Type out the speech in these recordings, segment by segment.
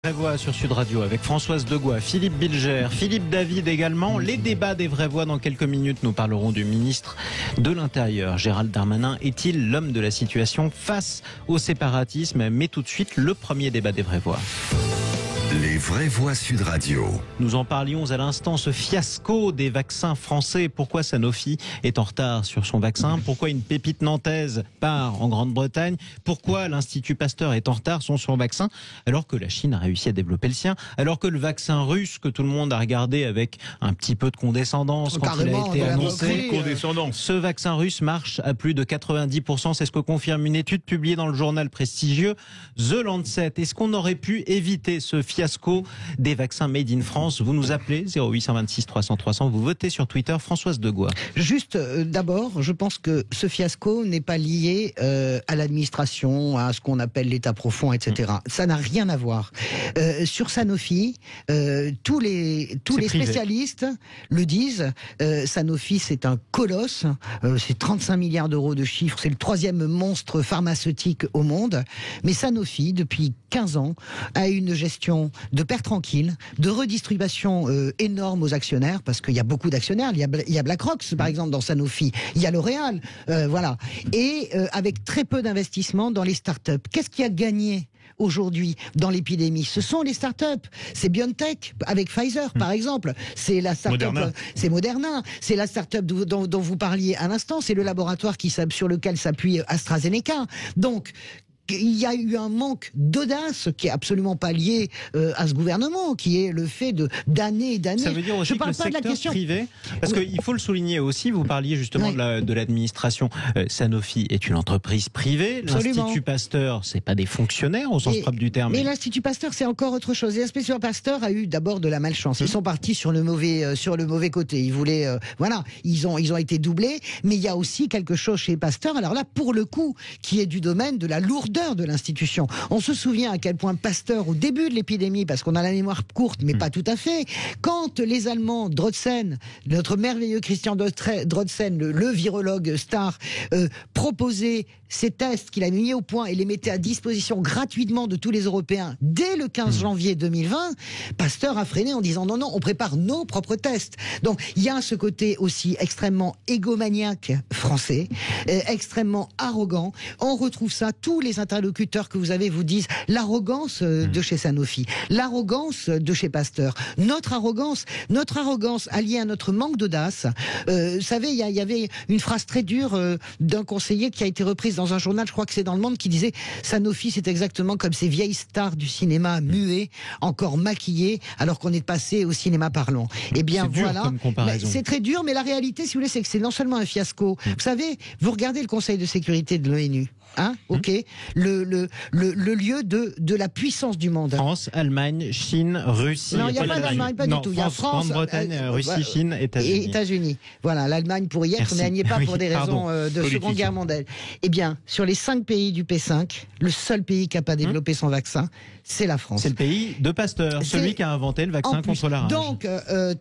Vraie Voix sur Sud Radio avec Françoise Degois, Philippe Bilger, Philippe David également. Les débats des vraies voix dans quelques minutes. Nous parlerons du ministre de l'Intérieur, Gérald Darmanin. Est-il l'homme de la situation face au séparatisme? Mais tout de suite, le premier débat des vraies voix. Les vraies voix Sud Radio. Nous en parlions à l'instant, ce fiasco des vaccins français. Pourquoi Sanofi est en retard sur son vaccin? Pourquoi une pépite nantaise part en Grande-Bretagne? Pourquoi l'Institut Pasteur est en retard sur son vaccin alors que la Chine a réussi à développer le sien? Alors que le vaccin russe, que tout le monde a regardé avec un petit peu de condescendance quand il a été annoncé, ce vaccin russe marche à plus de 90%. C'est ce que confirme une étude publiée dans le journal prestigieux The Lancet. Est-ce qu'on aurait pu éviter ce fiasco des vaccins made in France? Vous nous appelez 0826 300 300, vous votez sur Twitter. Françoise Degois. Juste d'abord, je pense que ce fiasco n'est pas lié à l'administration, à ce qu'on appelle l'état profond, etc. Ça n'a rien à voir. Sur Sanofi, tous les spécialistes le disent. Sanofi, c'est un colosse. C'est 35 milliards d'euros de chiffre. C'est le 3e monstre pharmaceutique au monde. Mais Sanofi, depuis 15 ans, a une gestion de perte tranquille, de redistribution énorme aux actionnaires, parce qu'il y a beaucoup d'actionnaires. Il y a BlackRock, par exemple, dans Sanofi. Il y a L'Oréal, voilà. Et avec très peu d'investissement dans les startups. Qu'est-ce qui a gagné aujourd'hui dans l'épidémie? Ce sont les startups. C'est BioNTech avec Pfizer, par exemple. C'est la startup, c'est Moderna. C'est la startup dont vous parliez à l'instant. C'est le laboratoire sur lequel s'appuie AstraZeneca. Donc, il y a eu un manque d'audace qui est absolument pas lié à ce gouvernement, qui est le fait d'années et d'années. Ça veut dire aussi que le secteur privé, parce qu'il faut le souligner aussi, vous parliez justement de l'administration. Sanofi est une entreprise privée. L'Institut Pasteur, c'est pas des fonctionnaires au sens propre du terme. Mais l'Institut Pasteur, c'est encore autre chose. L'Institut Pasteur a eu d'abord de la malchance. Ils sont partis sur le mauvais côté. Ils voulaient, ils ont été doublés. Mais il y a aussi quelque chose chez Pasteur. Alors là, pour le coup, qui est du domaine de la lourdeur de l'institution. On se souvient à quel point Pasteur, au début de l'épidémie, parce qu'on a la mémoire courte, mais pas tout à fait, quand les Allemands, Drotzen, notre merveilleux Christian Drotzen, le virologue star, proposait ces tests qu'il a mis au point et les mettait à disposition gratuitement de tous les Européens dès le 15 janvier 2020, Pasteur a freiné en disant non, on prépare nos propres tests. Donc il y a ce côté aussi extrêmement égomaniaque français, extrêmement arrogant. On retrouve ça, tous les interlocuteurs que vous avez vous disent l'arrogance de chez Sanofi, l'arrogance de chez Pasteur, notre arrogance alliée à notre manque d'audace. Vous savez, il y avait une phrase très dure d'un conseiller qui a été reprise dans un journal, je crois que c'est dans Le Monde, qui disait Sanofi, c'est exactement comme ces vieilles stars du cinéma muets, encore maquillées, alors qu'on est passé au cinéma parlant. Eh bien voilà, c'est très dur, mais la réalité, si vous voulez, c'est que c'est non seulement un fiasco. Vous savez, vous regardez le Conseil de sécurité de l'ONU. Le lieu de la puissance du monde. France, Allemagne, Chine, Russie. Non, il n'y a pas d'Allemagne, pas du tout. Il y a France, Grande-Bretagne, Russie, Chine, États-Unis. Voilà, l'Allemagne pourrait y être, mais elle n'y est pas pour des raisons de Seconde Guerre mondiale. Eh bien, sur les 5 pays du P5, le seul pays qui n'a pas développé son vaccin, c'est la France. C'est le pays de Pasteur, celui qui a inventé le vaccin contre la rage. Donc,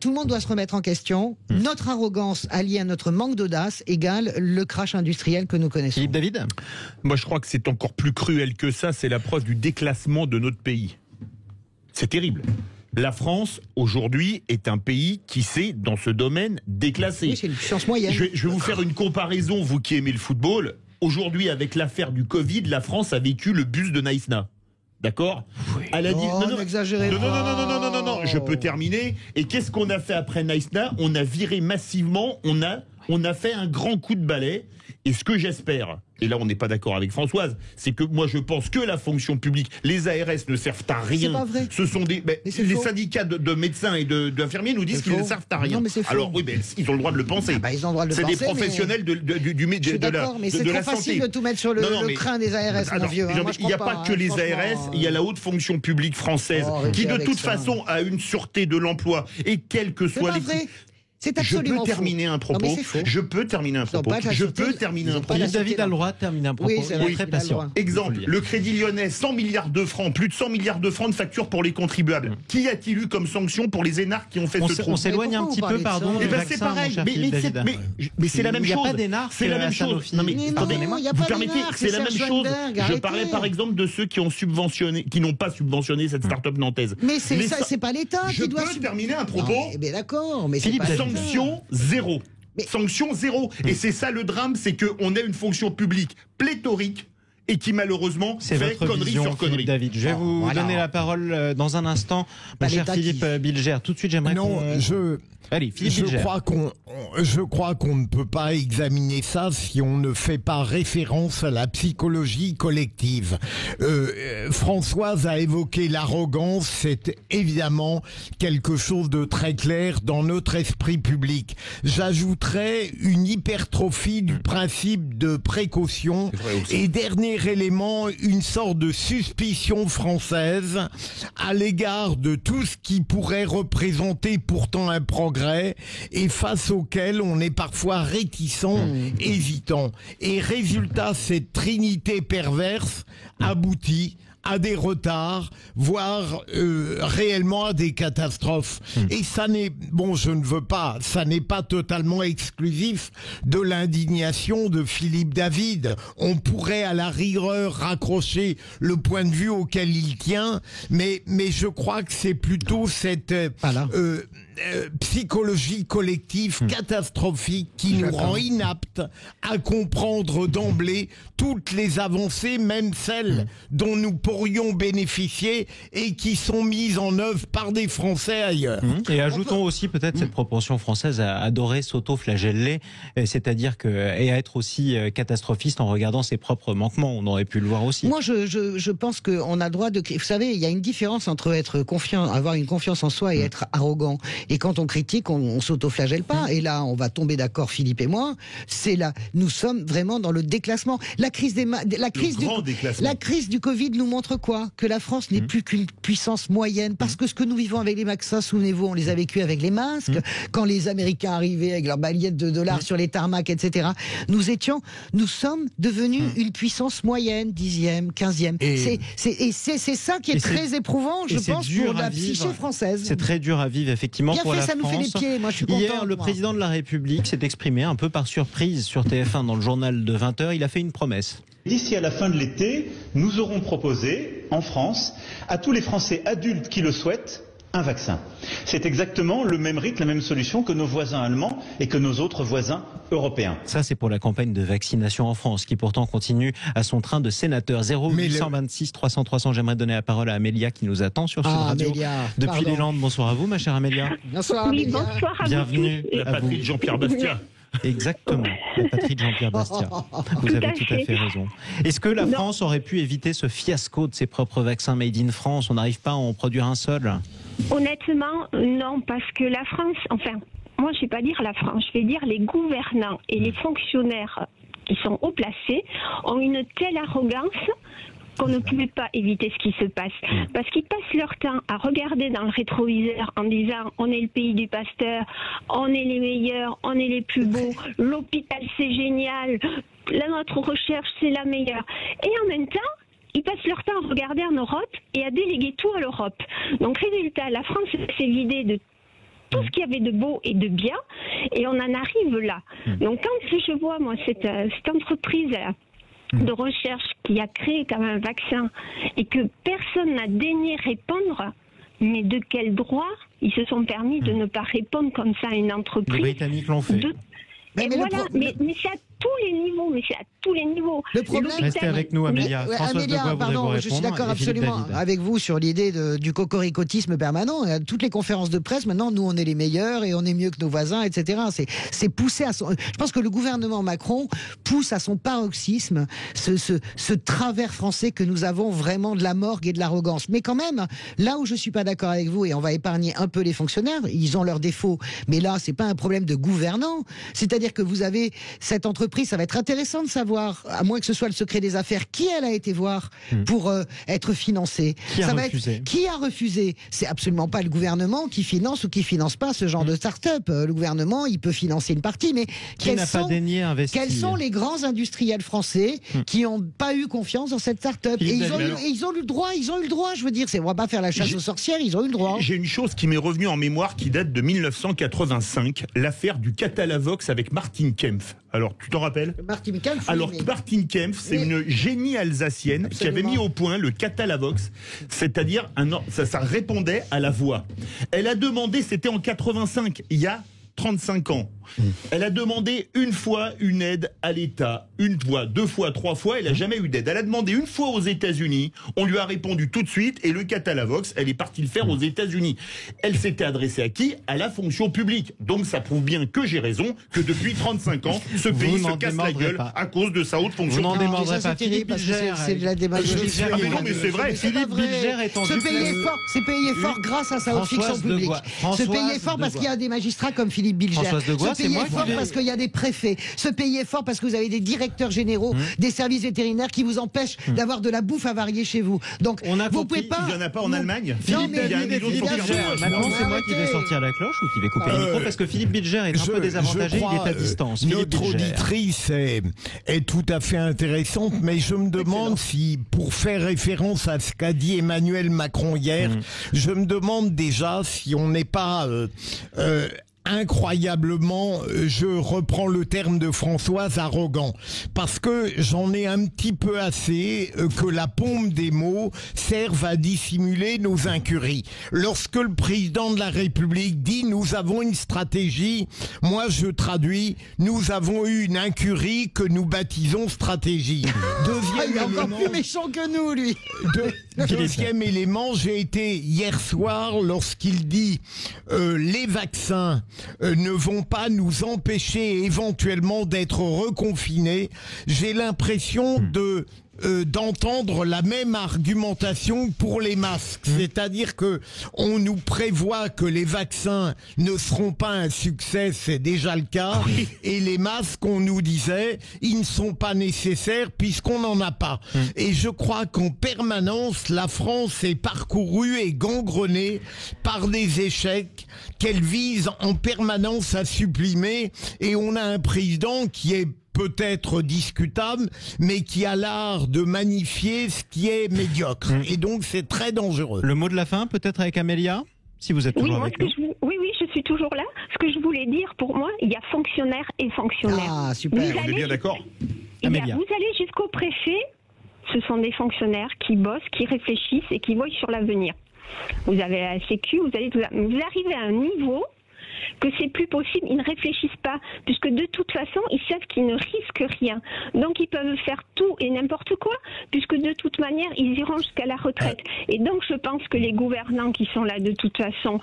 tout le monde doit se remettre en question. Notre arrogance alliée à notre manque d'audace égale le crash industriel que nous connaissons. Philippe David ? Moi, je crois que c'est encore plus cruel que ça. C'est la preuve du déclassement de notre pays. C'est terrible. La France, aujourd'hui, est un pays qui s'est, dans ce domaine, déclassé. Oui, c'est une puissance moyenne. Je vais vous faire une comparaison, vous qui aimez le football. Aujourd'hui, avec l'affaire du Covid, la France a vécu le bus de Naïsna. D'accord ? Oui. Elle a dit n'exagérez pas. Non, je peux terminer. Et qu'est-ce qu'on a fait après Naïsna ? On a viré massivement, on a fait un grand coup de balai. Et ce que j'espère, et là on n'est pas d'accord avec Françoise, c'est que moi je pense que la fonction publique, les ARS ne servent à rien. C'est pas vrai. Ce sont les syndicats de médecins et d'infirmiers nous disent qu'ils ne servent à rien. Non, mais c'est faux. Alors oui, ils ont le droit de le penser. Ils ont le droit de le penser. C'est des professionnels de la santé. Mais c'est trop facile de tout mettre sur le crâne des ARS, mon vieux. Il n'y a pas que les ARS, il y a la haute fonction publique française qui de toute façon a une sûreté de l'emploi et quelles que soient les... C'est absolument Je peux terminer un propos. Non, mais c'est faux. Je peux terminer un propos. Je peux terminer un propos. David a le droit de terminer un propos. Oui, c'est vrai, Il est très il a le patient. droit. Exemple, le Crédit Lyonnais, 100 milliards de francs, plus de 100 milliards de francs de factures pour les contribuables. Qui a-t-il eu comme sanction pour les énarques qui ont fait ce trou? On s'éloigne un pourquoi petit on peu, parlait de pardon. ça des Eh ben, vaccins, c'est pareil, mon cher mais Philippe David. c'est la même Il n'y a chose. pas d'énarques C'est la à même chose. Sanofi. Non mais Mais pardonnez-moi, non, il y a vous pas permettez, d'énarques, c'est la c'est même Serge chose. Weinberg, Je arrêtez. parlais par exemple de ceux qui ont subventionné, qui n'ont pas subventionné cette start-up nantaise. Mais c'est Les ça, sa- c'est pas l'État Je qui doit. peux terminer un propos. Non, mais d'accord, mais c'est Philippe pas David. l'État. Sanction zéro. Mais- Sanction zéro. Et c'est ça le drame, c'est qu'on a une fonction publique pléthorique et qui malheureusement C'est fait votre connerie vision, sur Philippe connerie. David. Je vais vous voilà. donner la parole dans un instant. Mon Bah, cher l'État Philippe qui- Bilger, tout de suite, j'aimerais Non, qu'on... Allez, Philippe je Bilger. crois qu'on ne peut pas examiner ça si on ne fait pas référence à la psychologie collective. Françoise a évoqué l'arrogance, c'est évidemment quelque chose de très clair dans notre esprit public. J'ajouterais une hypertrophie du principe de précaution et dernier élément, une sorte de suspicion française à l'égard de tout ce qui pourrait représenter pourtant un progrès et face auquel on est parfois réticent, hésitant. Et résultat, cette trinité perverse aboutit à des retards, voire réellement à des catastrophes. Et ça n'est, bon, je ne veux pas, ça n'est pas totalement exclusif de l'indignation de Philippe David. On pourrait à la rigueur raccrocher le point de vue auquel il tient, mais je crois que c'est plutôt cette Voilà. psychologie collective catastrophique qui nous rend inaptes à comprendre d'emblée toutes les avancées, même celles dont nous pourrions bénéficier et qui sont mises en œuvre par des Français ailleurs. Et ajoutons aussi peut-être cette propension française à adorer s'auto-flageller, c'est-à-dire et à être aussi catastrophiste en regardant ses propres manquements. On aurait pu le voir aussi. Moi, je pense qu'on a le droit de... Vous savez, il y a une différence entre être confiant, avoir une confiance en soi et être arrogant. Et quand on critique, on s'auto-flagelle pas. Et là, on va tomber d'accord, Philippe et moi. C'est là, nous sommes vraiment dans le déclassement. La crise la crise du Covid nous montre quoi? Que la France n'est plus qu'une puissance moyenne. Parce que ce que nous vivons avec les vaccins, souvenez-vous, on les a vécus avec les masques. Quand les Américains arrivaient avec leurs baguettes de dollars sur les tarmacs, etc. Nous sommes devenus une puissance moyenne, 10e, 15e. C'est ça qui est très éprouvant, je pense, pour la psyché française. C'est très dur à vivre, effectivement, Bien pour fait, la ça nous fait les France. pieds. Moi, je suis content. Hier, le président de la République s'est exprimé un peu par surprise sur TF1 dans le journal de 20h. Il a fait une promesse. D'ici à la fin de l'été, nous aurons proposé, en France, à tous les Français adultes qui le souhaitent, un vaccin. C'est exactement le même rythme, la même solution que nos voisins allemands et que nos autres voisins européens. Ça, c'est pour la campagne de vaccination en France, qui pourtant continue à son train de sénateur. 0826 300 300. J'aimerais donner la parole à Amélia qui nous attend sur Sud Radio. Amélia, depuis pardon. les Landes. Bonsoir à vous, ma chère Amélia. Bonsoir, Oui, Amélia. bonsoir à Bienvenue vous tous. La à patrie vous. de Jean-Pierre Bastia. Exactement, la patrie de Jean-Pierre Bastia. Vous Tout avez à tout à fait. fait raison. Est-ce que la Non. France aurait pu éviter ce fiasco de ses propres vaccins made in France? On n'arrive pas à en produire un seul. Honnêtement, non, parce que la France, enfin, moi je ne vais pas dire la France, je vais dire les gouvernants et les fonctionnaires qui sont haut placés ont une telle arrogance qu'on ne pouvait pas éviter ce qui se passe. Parce qu'ils passent leur temps à regarder dans le rétroviseur en disant on est le pays du Pasteur, on est les meilleurs, on est les plus beaux, l'hôpital c'est génial, notre recherche c'est la meilleure. Et en même temps, ils passent leur temps à regarder en Europe et à déléguer tout à l'Europe. Donc résultat, la France s'est vidée de tout ce qu'il y avait de beau et de bien, et on en arrive là. Donc quand je vois moi cette entreprise-là de recherche qui a créé quand même un vaccin et que personne n'a daigné répondre, mais de quel droit ils se sont permis de ne pas répondre comme ça à une Les entreprise Britanniques l'ont fait. Mais Et le voilà, pro- mais c'est à tous les niveaux, Le problème- Restez avec nous, Amélia. Ouais, Françoise Amélia, Degois voudrait pardon, vous je suis répondre, d'accord et Philippe absolument David. avec vous sur l'idée du cocoricotisme permanent. Toutes les conférences de presse, maintenant, nous, on est les meilleurs et on est mieux que nos voisins, etc. C'est poussé à son... Je pense que le gouvernement Macron pousse à son paroxysme ce travers français que nous avons vraiment de la morgue et de l'arrogance. Mais quand même, là où je suis pas d'accord avec vous, et on va épargner un peu les fonctionnaires, ils ont leurs défauts, mais là, c'est pas un problème de gouvernant. C'est-à-dire que vous avez cette entreprise entreprise, ça va être intéressant de savoir, à moins que ce soit le secret des affaires, qui elle a été voir pour être financée. Qui a refusé? C'est absolument pas le gouvernement qui finance ou qui finance pas ce genre de start-up. Le gouvernement, il peut financer une partie, mais quels sont les grands industriels français qui n'ont pas eu confiance dans cette start-up? Et ils ont eu le droit, je veux dire, on va pas faire la chasse aux sorcières, ils ont eu le droit. J'ai une chose qui m'est revenue en mémoire qui date de 1985, l'affaire du Catalavox avec Martin Kempf. Alors, tu t'en rappelles? Martin Kempf. Alors, Martin Kempf, c'est une génie alsacienne qui avait mis au point le Catalavox, c'est-à-dire ça répondait à la voix. Elle a demandé, c'était en 85, il y a 35 ans. Elle a demandé une fois une aide à l'État, une fois, 2 fois, 3 fois, elle n'a jamais eu d'aide. Elle a demandé une fois aux États-Unis, on lui a répondu tout de suite, et le Catalavox, elle est partie le faire aux États-Unis. Elle s'était adressée à qui? À la fonction publique. Donc ça prouve bien que j'ai raison, que depuis 35 ans, ce pays se casse la gueule à cause de sa haute fonction publique. Vous n'en démordrez pas. Philippe Bilger, c'est de la démagogie. Ah mais non, mais c'est vrai. Philippe Bilger est en Ce pays est fort grâce à sa haute fonction publique. Ce pays est fort parce qu'il y a des magistrats comme Philippe Bilger. Ce pays est fort parce qu'il y a des préfets. Ce pays est fort parce que vous avez des directeurs généraux des services vétérinaires qui vous empêchent d'avoir de la bouffe avariée chez vous. Donc, vous pouvez pas. Il n'y en a pas en Allemagne. Maintenant, c'est moi qui vais sortir la cloche ou qui vais couper le micro parce que Philippe Bilger est un peu désavantagé, il est à distance. Notre auditrice est tout à fait intéressante, mais je me demande si, pour faire référence à ce qu'a dit Emmanuel Macron hier, je me demande déjà si on n'est pas incroyablement, je reprends le terme de Françoise, arrogant, parce que j'en ai un petit peu assez que la pompe des mots serve à dissimuler nos incuries. Lorsque le président de la République dit nous avons une stratégie, moi je traduis nous avons eu une incurie que nous baptisons stratégie. Il est encore plus méchant que nous, lui. Deuxième élément, j'ai été hier soir lorsqu'il dit les vaccins ne vont pas nous empêcher éventuellement d'être reconfinés. J'ai l'impression d'entendre la même argumentation pour les masques, c'est-à-dire que on nous prévoit que les vaccins ne seront pas un succès, c'est déjà le cas, et les masques, on nous disait, ils ne sont pas nécessaires puisqu'on n'en a pas. Et je crois qu'en permanence, la France est parcourue et gangrenée par des échecs qu'elle vise en permanence à sublimer, et on a un président qui est peut-être discutable, mais qui a l'art de magnifier ce qui est médiocre. Et donc, c'est très dangereux. Le mot de la fin, peut-être avec Amélia, si vous êtes toujours avec nous. Oui, je suis toujours là. Ce que je voulais dire, pour moi, il y a fonctionnaires et fonctionnaires. Ah, super. On est bien d'accord. Amélia. Vous allez jusqu'au préfet, ce sont des fonctionnaires qui bossent, qui réfléchissent et qui voient sur l'avenir. Vous avez la Sécu, vous arrivez à un niveau que c'est plus possible, ils ne réfléchissent pas, puisque de toute façon, ils savent qu'ils ne risquent rien. Donc ils peuvent faire tout et n'importe quoi, puisque de toute manière, ils iront jusqu'à la retraite. Et donc je pense que les gouvernants qui sont là, de toute façon,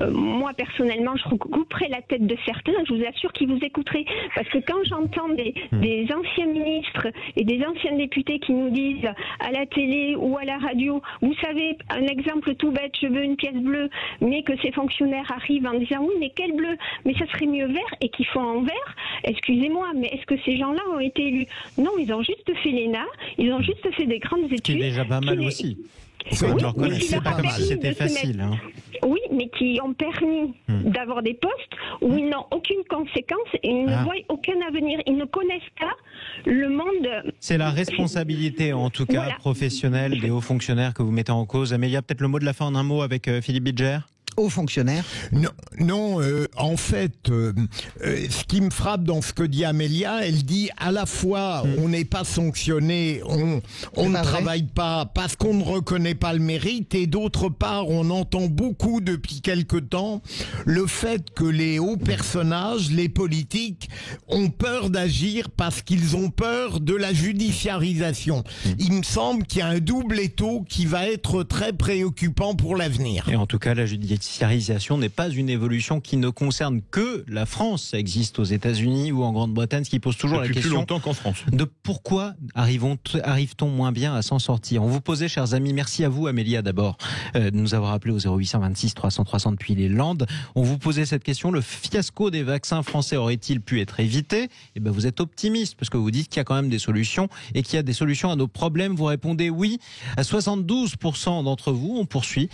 moi personnellement, je recouperai la tête de certains, je vous assure qu'ils vous écouteraient. Parce que quand j'entends des anciens ministres et des anciens députés qui nous disent à la télé ou à la radio, vous savez, un exemple tout bête, je veux une pièce bleue, mais que ces fonctionnaires arrivent en disant oui, mais quel bleu, mais ça serait mieux vert, et qu'ils font en vert, excusez-moi, mais est-ce que ces gens-là ont été élus? Non, ils ont juste fait l'ENA, ils ont juste fait des grandes études. C'est déjà pas mal aussi. C'est pas comme si c'était facile. Oui, mais qui ont permis d'avoir des postes où ils n'ont aucune conséquence et ils ne voient aucun avenir. Ils ne connaissent pas le monde. C'est la responsabilité, en tout cas, professionnelle des hauts fonctionnaires que vous mettez en cause. Amélia, peut-être le mot de la fin en un mot avec Philippe Bilger? Aux fonctionnaires? Non, en fait, ce qui me frappe dans ce que dit Amélia, elle dit à la fois on n'est pas sanctionné, on ne travaille pas parce qu'on ne reconnaît pas le mérite, et d'autre part, on entend beaucoup depuis quelque temps le fait que les hauts personnages, les politiques, ont peur d'agir parce qu'ils ont peur de la judiciarisation. Il me semble qu'il y a un double étau qui va être très préoccupant pour l'avenir. Et en tout cas, la judiciarisation judiciarisation n'est pas une évolution qui ne concerne que la France. Ça existe aux États-Unis ou en Grande-Bretagne, ce qui pose toujours la Depuis question plus longtemps qu'en France. de pourquoi arrive-t-on moins bien à s'en sortir. On vous posait, chers amis, merci à vous Amélia d'abord de nous avoir appelé au 0826 300 300 depuis les Landes. On vous posait cette question, le fiasco des vaccins français aurait-il pu être évité? Eh ben vous êtes optimiste parce que vous dites qu'il y a quand même des solutions et qu'il y a des solutions à nos problèmes. Vous répondez oui à 72% d'entre vous. On poursuit.